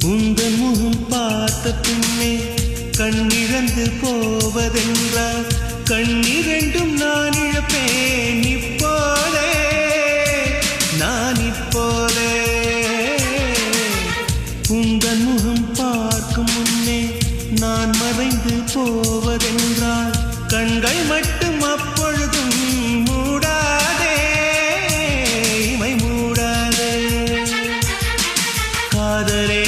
உந்தன் முகம் பார்த்த பின்னே கண்ணிழந்து போவதென்றால் கண்ணிரண்டும் நான் இழப்பேன் இப்போதே உந்தன் முகம் பார்க்கும் முன்னே நான் மறைந்து போவதென்றால் கண்கள் மட்டும் அப்பொழுதும் மூடாதே இமை மூடாதே காதலே